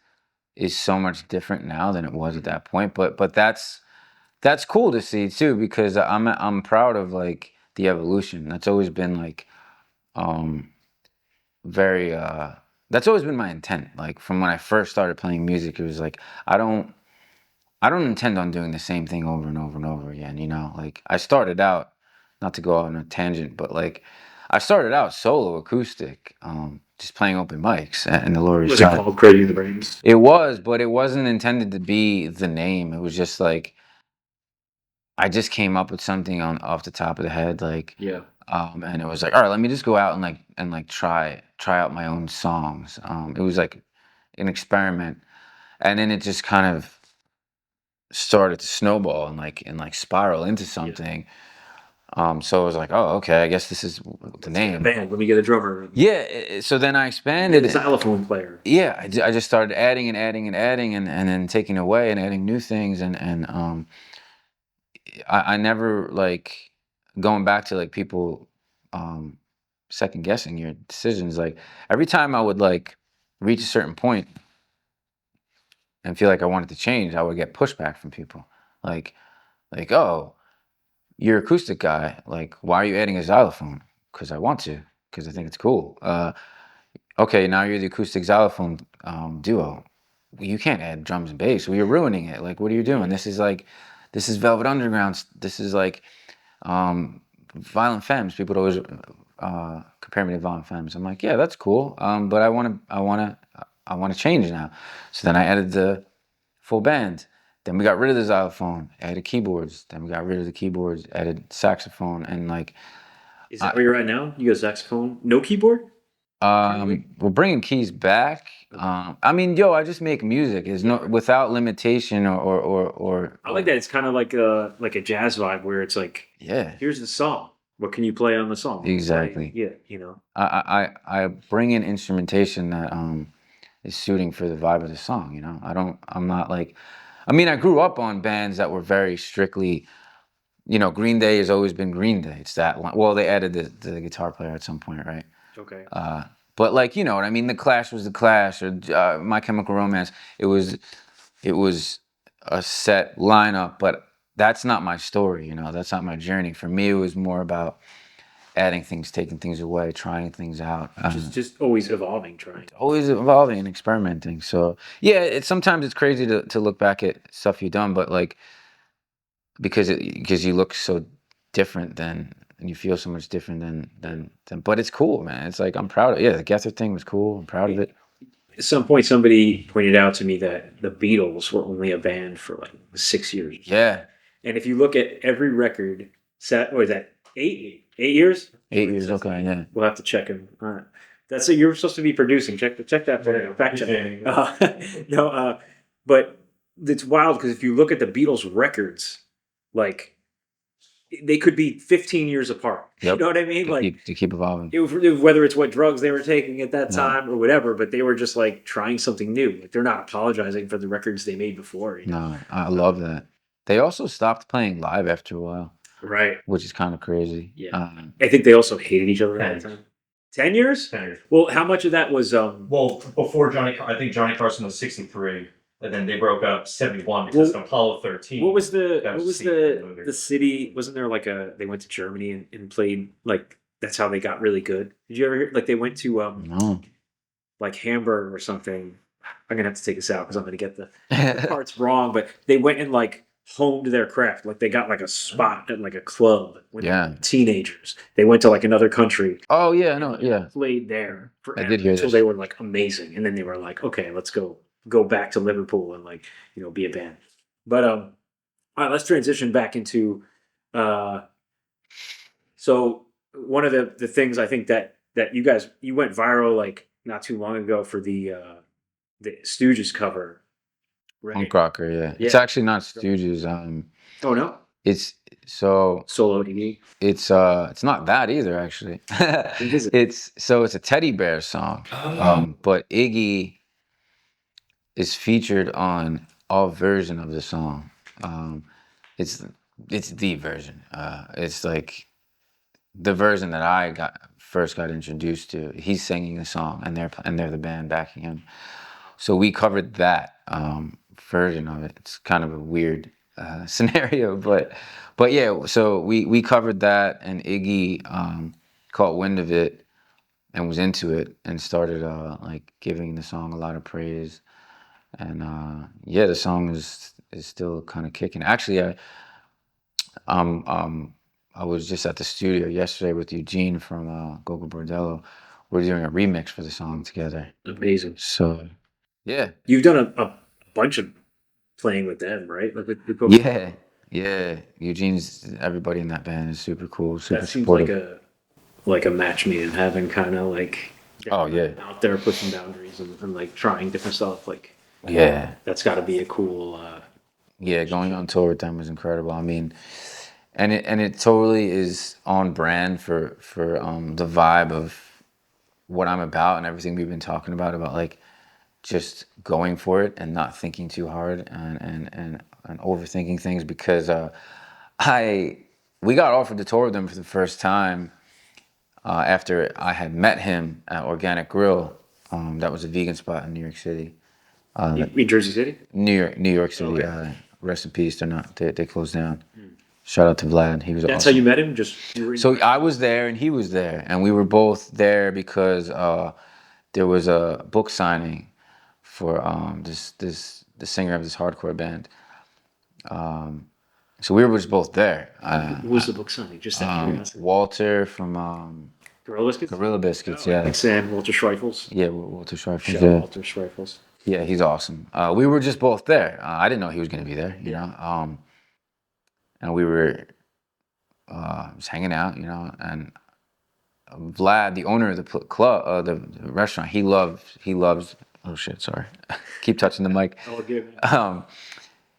is so much different now than it was at that point. But that's cool to see too because I'm proud of like the evolution. That's always been like um very that's always been my intent. Like from when I first started playing music, it was like I don't intend on doing the same thing over and over and over again, you know? Like I started out, not to go out on a tangent, but like I started out solo acoustic, just playing open mics in the Lower East Was it Side. called Creating the Brains? It was, but it wasn't intended to be the name. It was just like I just came up with something on off the top of the head, like Yeah. and it was like, all right, let me just go out and like try out my own songs. It was like an experiment, and then it just kind of started to snowball and like spiral into something. So it was like, oh, okay, I guess this is the name. Band. Let me get a drummer. Yeah. So then I expanded. A xylophone player. Yeah, I just started adding and adding and adding and then taking away and adding new things and I never like going back to like people second guessing your decisions. Like every time I would like reach a certain point and feel like I wanted to change, I would get pushback from people. Like, oh, you're acoustic guy. Like, why are you adding a xylophone? Because I want to. Because I think it's cool. Okay, now you're the acoustic xylophone duo. You can't add drums and bass. Well, you're ruining it. Like, what are you doing? This is Velvet Underground. This is like Violent Femmes. People would always compare me to Violent Femmes. I'm like, yeah, that's cool. But I want to change now. So then I added the full band. Then we got rid of the xylophone, added keyboards. Then we got rid of the keyboards, added saxophone, and like. Is that where you're at now? You got saxophone, no keyboard? We're bringing keys back. I mean, yo, I just make music. It's no without limitation or. I like that. It's kind of like a jazz vibe where it's like, Yeah. here's the song. What can you play on the song? Exactly. Yeah, you know. I bring in instrumentation that is suiting for the vibe of the song. You know, I'm not like. I mean, I grew up on bands that were very strictly. You know, Green Day has always been Green Day. It's that one. Well, they added the guitar player at some point, right? Okay. But like, you know what I mean? The Clash was the Clash, or My Chemical Romance. It was a set lineup, but that's not my story. You know, that's not my journey. For me, it was more about adding things, taking things away, trying things out. Just always evolving, trying. Always evolving and experimenting. So yeah, sometimes it's crazy to look back at stuff you've done, but like because you look so different then and you feel so much different than but it's cool, man. It's like I'm proud of it. Yeah, the Gether thing was cool. I'm proud of it. At some point, somebody pointed out to me that the Beatles were only a band for like 6 years. Yeah, And if you look at every record, set, what is that, 8 years? 8 years. Okay, yeah. We'll have to check them. That's it. You're supposed to be producing. Check that for Yeah, fact check. yeah. No, but it's wild because if you look at the Beatles records, like they could be 15 years apart. Yep. You know what I mean? Like To keep evolving. whether it's what drugs they were taking at that Yeah. time or whatever, but they were just like trying something new. Like they're not apologizing for the records they made before. You know? No, I love that. They also stopped playing live after a while, Right. which is kind of crazy. Yeah. I think they also hated each other at the 10. time. 10 years? 10 years. Well, how much of that was Well, before I think Johnny Carson was 63, and then they broke up 71 because Well, Apollo 13. what was That was the city? Wasn't there like they went to Germany and played like that's how they got really good? Did you ever hear like they went to No. like Hamburg or something? I'm gonna have to take this out because I'm gonna get the parts wrong, but they went and like honed their craft. Like they got like a spot at like a club when they Yeah. were teenagers. They went to like another country. Oh yeah, no, yeah. Played there forever I did hear until this. they were like amazing, and then they were like, okay, let's go back to Liverpool and like be a band. But all right, let's transition back into so one of the things I think that you went viral like not too long ago for the Stooges cover, right? Punk rocker, yeah. It's Yeah. actually not Stooges. Oh no, It's so solo DD. it's not that either actually. is it? It's a Teddy Bear song. But Iggy is featured on a version of the song. It's the version. It's like the version that I first got introduced to. He's singing the song, and they're the band backing him. So we covered that version of it. It's kind of a weird scenario, but yeah. So we covered that, and Iggy caught wind of it and was into it and started like giving the song a lot of praise. And yeah, the song is still kind of kicking. Actually, I was just at the studio yesterday with Eugene from Gogo Bordello. We're doing a remix for the song together. Amazing. So yeah, You've done a bunch of playing with them, right? Like with yeah. Eugene's everybody in that band is super cool, super that seems supportive. like a match made in heaven, kind of like Oh yeah, out there pushing boundaries and like trying different stuff. Like yeah. that's got to be a cool. Yeah, going on tour with them was incredible. I mean, and it totally is on brand for the vibe of what I'm about and everything we've been talking about like just going for it and not thinking too hard and overthinking things because we got offered to tour with them for the first time after I had met him at Organic Grill. That was a vegan spot in New York City. In Jersey City? New York City. Okay. Rest in peace. They're not. They closed down. Shout out to Vlad. He was That's awesome. how you met him? Just you were in- So I was there and he was there, and we were both there because there was a book signing for the singer of this hardcore band. So we were just both there. Who was the book signing? Just out of curiosity. Walter from Gorilla Biscuits? Gorilla Biscuits, Oh, yeah. like Sam, Walter Schreifels. Yeah, Walter Schreifels. Shout Yeah. out Walter Schreifels. Yeah, he's awesome. We were just both there. I didn't know he was going to be there, you know. And we were just hanging out, you know. And Vlad, the owner of the club, the restaurant, he loves. Oh shit! Sorry, keep touching the mic. Oh, good.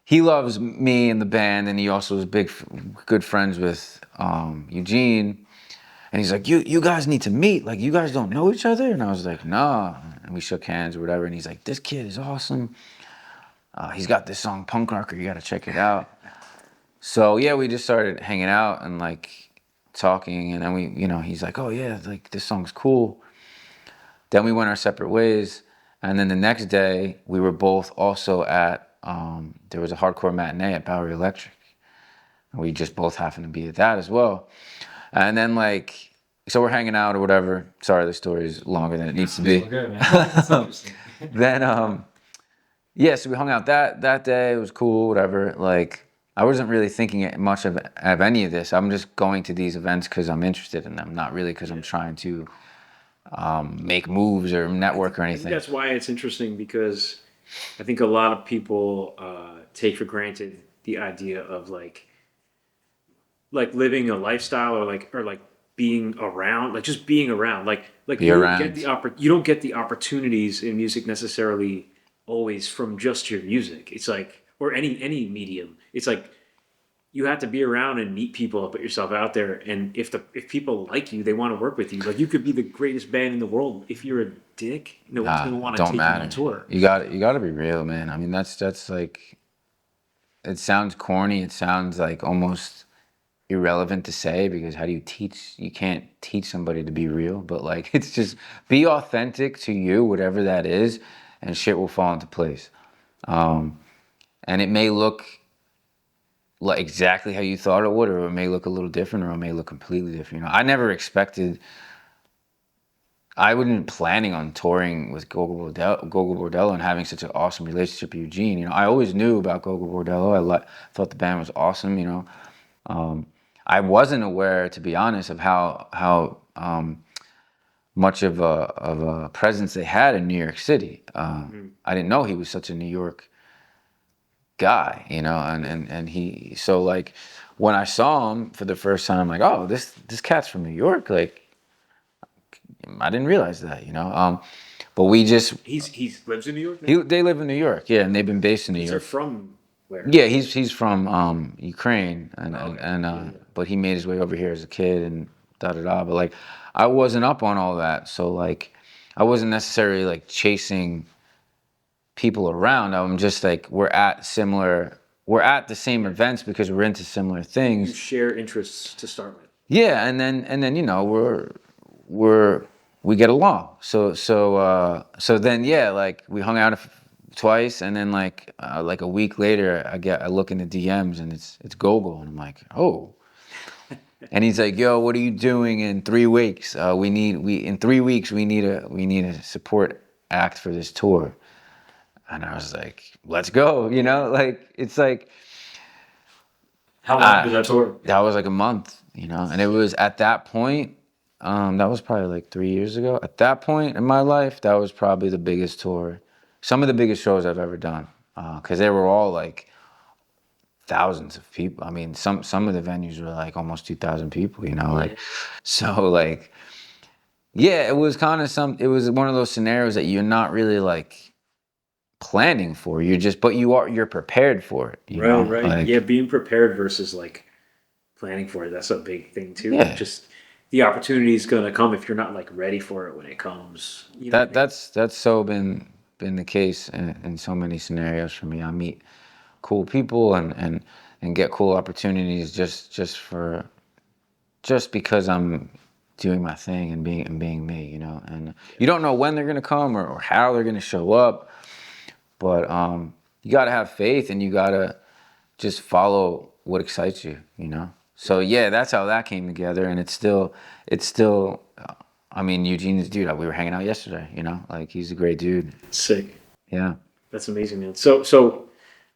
He loves me and the band, and he also is good friends with Eugene. And he's like, you guys need to meet. Like, you guys don't know each other? And I was like, nah. And we shook hands or whatever. And he's like, this kid is awesome. He's got this song, Punk Rocker. You got to check it out. So, yeah, we just started hanging out and, like, talking. And then he's like, oh, yeah, like, this song's cool. Then we went our separate ways. And then the next day, we were both also at, there was a hardcore matinee at Bowery Electric. And we just both happened to be at that as well. And then, like, so we're hanging out or whatever. Sorry, the story is longer than it needs to be. Good, man. That's interesting. Then, yeah, so we hung out that day. It was cool, whatever. Like, I wasn't really thinking much of any of this. I'm just going to these events because I'm interested in them, not really because I'm trying to make moves or network or I think anything. that's why it's interesting because I think a lot of people take for granted the idea of like living a lifestyle or being around, like just being around, like Be you don't get around. the you don't get the opportunities in music necessarily always from just your music. It's like, or any medium. It's like you have to be around and meet people, put yourself out there, and if people like you, they want to work with you. Like you could be the greatest band in the world. If you're a dick, no one's gonna want to Don't take you on matter. tour. You got to be real, man. I mean, that's like, it sounds corny. It sounds like almost irrelevant to say because how do you teach? You can't teach somebody to be real, but like it's just be authentic to you, whatever that is, and shit will fall into place. And it may look like exactly how you thought it would, or it may look a little different, or it may look completely different. You know, I never expected. I wasn't planning on touring with Gogo Bordello and having such an awesome relationship with Eugene. You know, I always knew about Gogo Bordello. Thought the band was awesome. You know, I wasn't aware, to be honest, of how much of a presence they had in New York City. I didn't know he was such a New York guy, you know, and he, so like when I saw him for the first time, I'm like, oh, this cat's from New York. Like I didn't realize that, you know. But we just He lives in New York now? they live in New York, yeah, and they've been based in New They're York. from where? Yeah, he's from Ukraine, and Okay. and but he made his way over here as a kid and da da da. But like, I wasn't up on all that, so like, I wasn't necessarily like chasing people around. I'm just like, we're at the same events because we're into similar You things. share interests to start with. Yeah, and then you know we get along. So then yeah, like we hung out twice, and then like a week later, I look in the DMs and it's Gogol, and I'm like, oh. And he's like, yo, what are you doing in 3 weeks? In 3 weeks we need a support act for this tour. And I was like, let's go, you know, like it's like How long was that tour? that was like a month, you know, and it was at that point, that was probably like 3 years ago. At that point in my life, that was probably the biggest tour, some of the biggest shows I've ever done, because they were all like thousands of people. I mean, some of the venues were like almost 2,000 people, you know, like, so like, yeah, it was kind of it was one of those scenarios that you're not really like planning for. You're prepared for it, you know? Right. Like, Yeah, being prepared versus like planning for it. That's a big thing too. Yeah. Just the opportunity is gonna come if you're not like ready for it when it comes. You know what I mean? that's so been the case in so many scenarios for me. I meet cool people and get cool opportunities just because I'm doing my thing and being me, you know. And you don't know when they're gonna come or how they're gonna show up, but you gotta have faith and you gotta just follow what excites you, you know. So yeah, that's how that came together, and it's still. I mean, Eugene's dude. We were hanging out yesterday, you know. Like he's a great dude. Sick. Yeah. That's amazing, man. So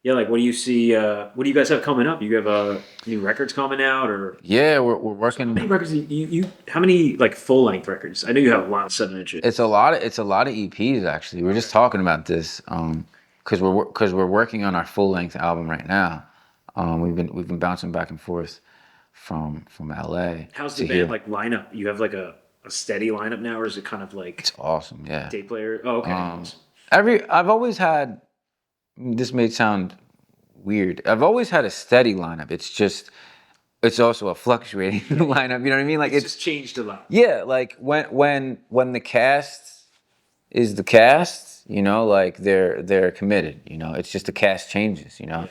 yeah, like what do you see? What do you guys have coming up? You have new records coming out, or Yeah, we're how many working. records? You how many like full length records? I know you have a lot of 7 inches. It's a lot of EPs actually. We're just talking about this because we're working on our full length album right now. We've been bouncing back and forth from LA. How's to the band here. like lineup? You have like a steady lineup now, or is it kind of like It's awesome, yeah. day player? Oh, okay. Awesome. I've always had. This may sound weird. I've always had a steady lineup. It's also a fluctuating lineup. You know what I mean? Like It's just changed a lot. yeah, like when the cast is the cast, you know, like they're committed. You know, it's just the cast changes. You know,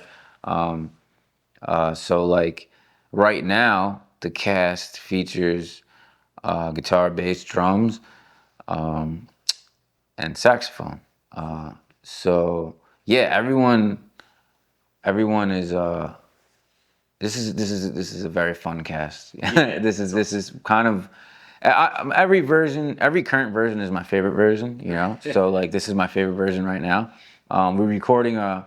so like right now the cast features guitar, bass, drums, and saxophone. So yeah, everyone is. This is a very fun cast. This is kind of every current version is my favorite version. You know, so like this is my favorite version right now. We're recording a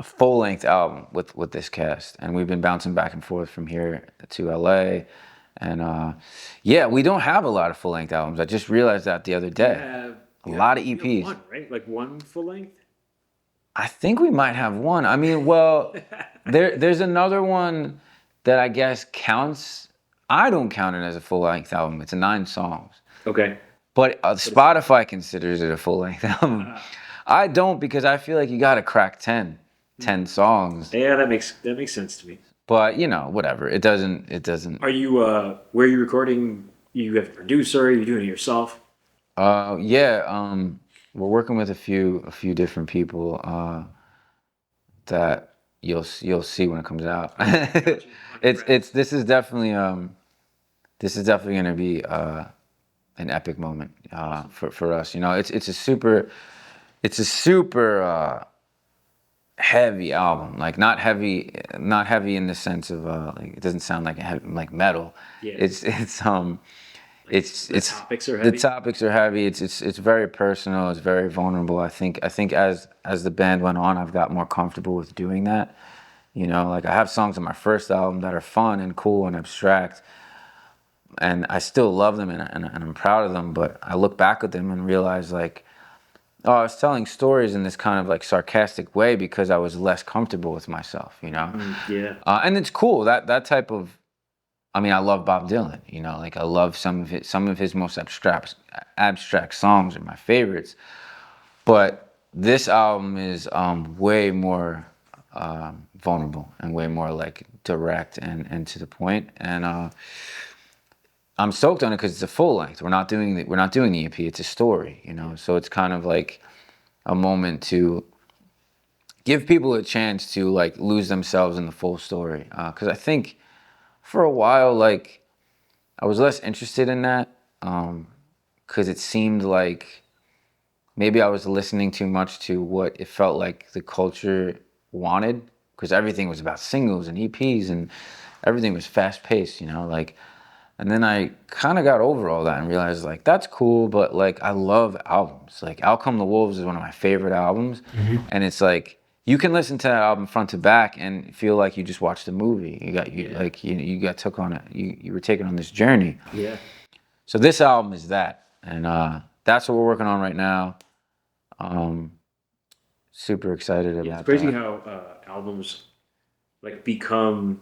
full length album with this cast, and we've been bouncing back and forth from here to LA, And yeah, we don't have a lot of full length albums. I just realized that the other day. A lot of You have EPs. one, right? Like one full length. I think we might have one. I mean, well, there's another one that I guess counts. I don't count it as a full length album. It's 9 songs. Okay. But Spotify considers it a full length album. I don't, because I feel like you got to crack 10 songs. Yeah, that makes sense to me. But you know, whatever. It doesn't. Are you where are you recording? You have a producer? Are you doing it yourself? Yeah. We're working with a few different people that you'll see when it comes out. It's this is definitely going to be an epic moment for us. You know, it's a super heavy album. Like not heavy in the sense of like it doesn't sound like a heavy, like metal. Yeah. It's The topics are the heavy. topics are heavy. It's very personal. It's very vulnerable. I think as the band went on, I've got more comfortable with doing that. You know, like I have songs on my first album that are fun and cool and abstract, and I still love them and I'm proud of them. But I look back at them and realize like, oh, I was telling stories in this kind of like sarcastic way because I was less comfortable with myself. You know. Yeah. And it's cool that type of. I mean, I love Bob Dylan, you know, like I love some of his most abstract songs are my favorites. But this album is way more vulnerable and way more like direct and to the point. And I'm stoked on it because it's a full length. We're not doing the EP. It's a story, you know. So it's kind of like a moment to give people a chance to like lose themselves in the full story. Because I think. For a while, like, I was less interested in that because it seemed like maybe I was listening too much to what it felt like the culture wanted, because everything was about singles and EPs and everything was fast-paced, you know, like, and then I kind of got over all that and realized, like, that's cool, but, like, I love albums. Like, Out Come the Wolves is one of my favorite albums, and it's like, you can listen to that album front to back and feel like you just watched a movie. You got took on it. You were taken on this journey. Yeah. So this album is that, and that's what we're working on right now. Super excited about It's crazy that. how albums like become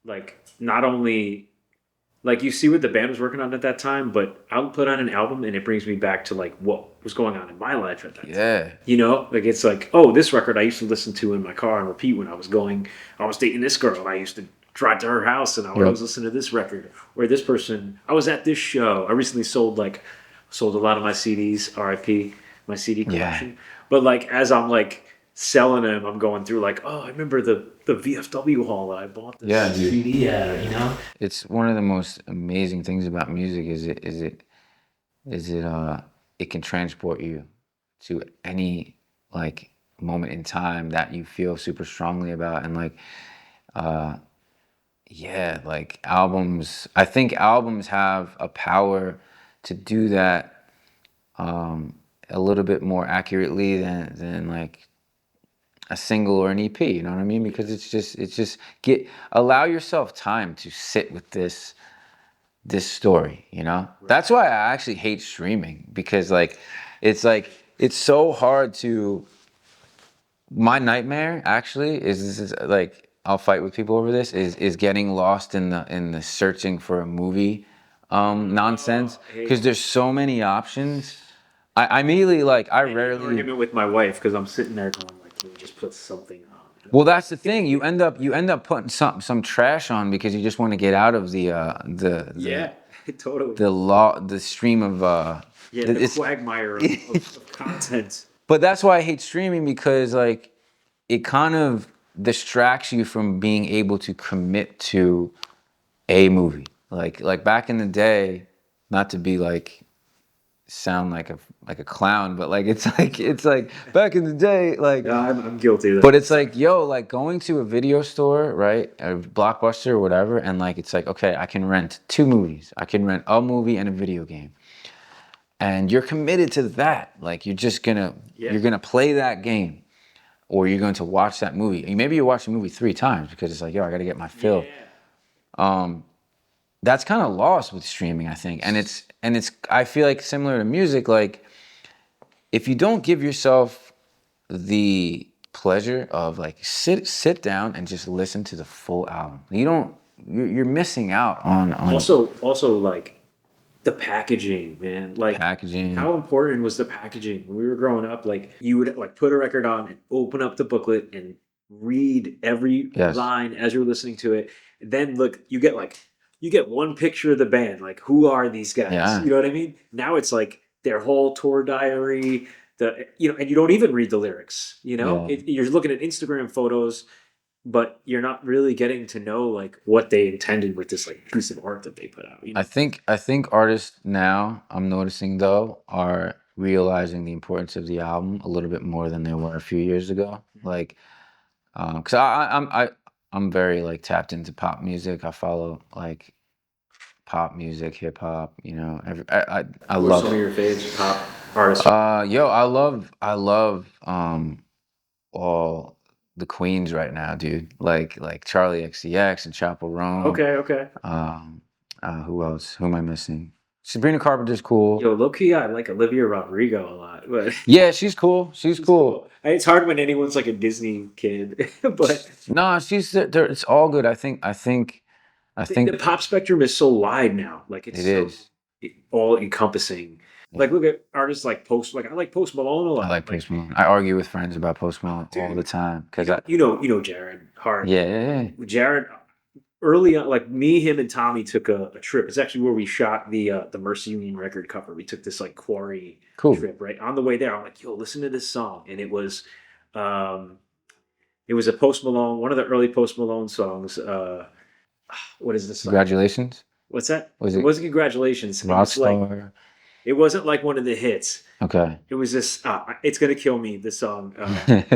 like not only like you see what the band was working on at that time, but I'll put on an album and it brings me back to like what was going on in my life at that time. Yeah. You know, like it's like, oh, this record I used to listen to in my car and repeat when I was dating this girl and I used to drive to her house and I would always listen to this record. Or this person, I was at this show. I recently sold a lot of my CDs, RIP, my CD collection. Yeah. But like as I'm like selling them, I'm going through like, oh, I remember the VFW hall that I bought this CD at, you know? It's one of the most amazing things about music it can transport you to any like moment in time that you feel super strongly about. And like like albums, I think albums have a power to do that a little bit more accurately than like a single or an EP, you know what I mean? Because it's just allow yourself time to sit with this story, you know? That's why I actually hate streaming, because it's so hard to. My nightmare actually is like, I'll fight with people over this, is getting lost in the searching for a movie nonsense, because there's so many options. I immediately like I rarely Argument with my wife because I'm sitting there going like, can we just put something on? Well, that's the thing. You end up putting some trash on because you just want to get out of the Totally. the stream of the quagmire of content. But that's why I hate streaming, because like it kind of distracts you from being able to commit to a movie. Like back in the day, not to be like sound like a clown, but like it's like back in the day, like Yeah, I'm guilty of that. but it's like, yo, like going to a video store, right, a Blockbuster or whatever, and like it's like, okay, I can rent 2 movies, I can rent a movie and a video game, and you're committed to that. Like you're just you're gonna play that game, or you're going to watch that movie. Maybe you watch the movie 3 times because it's like, yo, I gotta get my fill. that's kind of lost with streaming, I think. And it's I feel like similar to music, like if you don't give yourself the pleasure of like sit down and just listen to the full album, you're missing out on Also like the packaging, man. Like packaging. how important was the packaging when we were growing up? Like you would like put a record on and open up the booklet and read every Yes. line as you're listening to it. Then look, you get one picture of the band. Like who are these guys? Yeah. You know what I mean? Now it's like their whole tour diary. And you don't even read the lyrics. You know, Yeah. you're looking at Instagram photos, but you're not really getting to know like what they intended with this like piece of art that they put out. You know? I think artists now, I'm noticing though, are realizing the importance of the album a little bit more than they were a few years ago. Like, because I'm very like tapped into pop music. I follow like pop music, hip hop. You know, I Who are love some of it. your favorite pop artists? I love all the queens right now, dude. Like Charlie XCX and Chappell Roan. Okay. Um, who else? Who am I missing? Sabrina Carpenter's cool. Yo, low key, I like Olivia Rodrigo a lot, but Yeah, she's cool. She's she's cool. cool. It's hard when anyone's like a Disney kid, but No, she's there. It's all good. I the think pop spectrum is so wide now. Like it's it so is. all encompassing. Like look at artists like Post. Like I like Post Malone a I lot. like Post Malone. I argue with friends about Post Malone all Dude, the time you because know, you know Jared Hart. yeah. Jared early on, like me, him, and Tommy took a trip. It's actually where we shot the Mercy Union record cover. We took this like quarry Cool. trip. Right on the way there, I'm like, yo, listen to this song, and um, it was a Post Malone, one of the early Post Malone songs. What is this song? Congratulations. What's that? Was It it wasn't Congratulations. It was like Rockstar? it wasn't like one of the hits. Okay. It was this. It's gonna kill me. This song.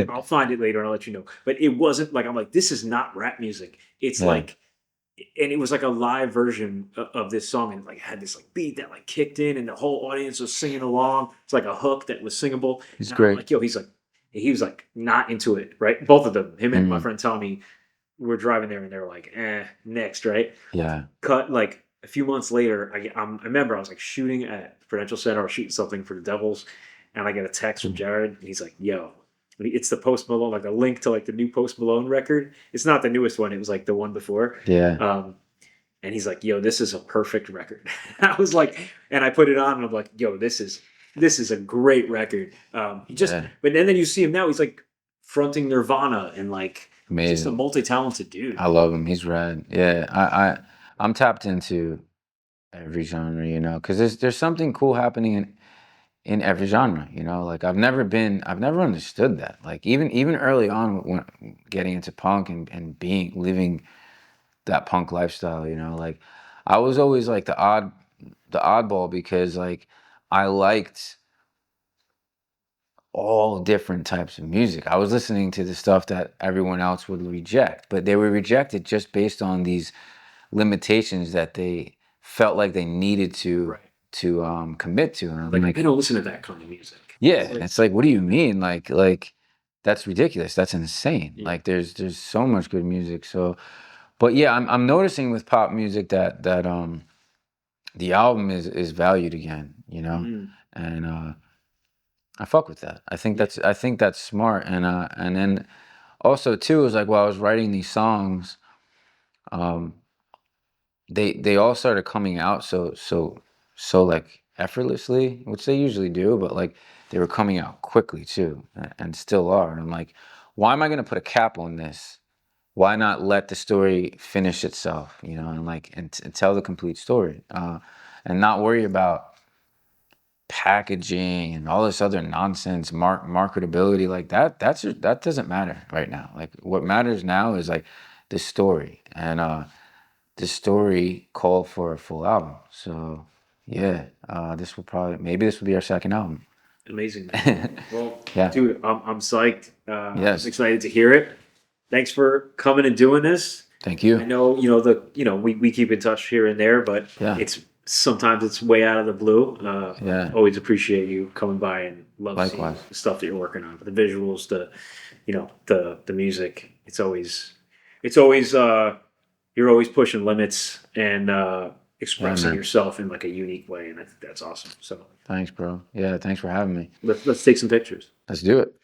I'll find it later and I'll let you know. But it wasn't like I'm like this is not rap music. It's Yeah. like, and it was like a live version of this song, and like had this like beat that like kicked in, and the whole audience was singing along. It's like a hook that was singable. He's And I'm great. like, yo, he was like not into it, right? Both of them, him and my Mhm. friend Tommy, were driving there, and they were like, next, right? Yeah. Cut like a few months later, I remember I was like shooting at the Prudential Center or shooting something for the Devils, and I get a text from Jared, and he's like, "Yo, it's the Post Malone, like a link to like the new Post Malone record. It's not the newest one; it was like the one before." Yeah. And he's like, "Yo, this is a perfect record." I was like, and I put it on, and I'm like, "Yo, this is a great record." Yeah. But then you see him now; he's like fronting Nirvana and like just a Amazing. multi-talented dude. I love him. He's rad. Yeah. I'm tapped into every genre, you know, because there's something cool happening in every genre, you know. Like I've never understood that. Like even early on when getting into punk and living that punk lifestyle, you know, like I was always like the oddball because like I liked all different types of music. I was listening to the stuff that everyone else would reject, but they were rejected just based on these limitations that they felt like they needed to Right. commit to. And I'm Like like, I don't listen to that kind of music. yeah, It's like, it's like, what do you mean? Like that's ridiculous. That's insane. yeah. Like there's so much good music. So, but yeah, I'm noticing with pop music that the album is valued again, you know, Mhm. and I fuck with that. Yeah. I think that's smart. And then also too is like while I was writing these songs, um, they all started coming out so like effortlessly, which they usually do, but like they were coming out quickly too, and still are. And I'm like, why am I gonna put a cap on this? Why not let the story finish itself, you know, and like and tell the complete story, and not worry about packaging and all this other nonsense, marketability like that. That doesn't matter right now. Like what matters now is like the story, and the story called for a full album. So yeah, this will be our second album. Amazing, man. Well, Yeah. dude, I'm psyched. Yes. I'm excited to hear it. Thanks for coming and doing this. Thank I you. know, we keep in touch here and there, but Yeah. sometimes it's way out of the blue. Yeah. Always appreciate you coming by and love seeing Likewise. the stuff that you're working on, the visuals, the music. It's always you're always pushing limits and expressing man. yourself in like a unique way, and I think that's awesome. So Thanks, bro. Yeah, thanks for having me. let's take some pictures. Let's do it.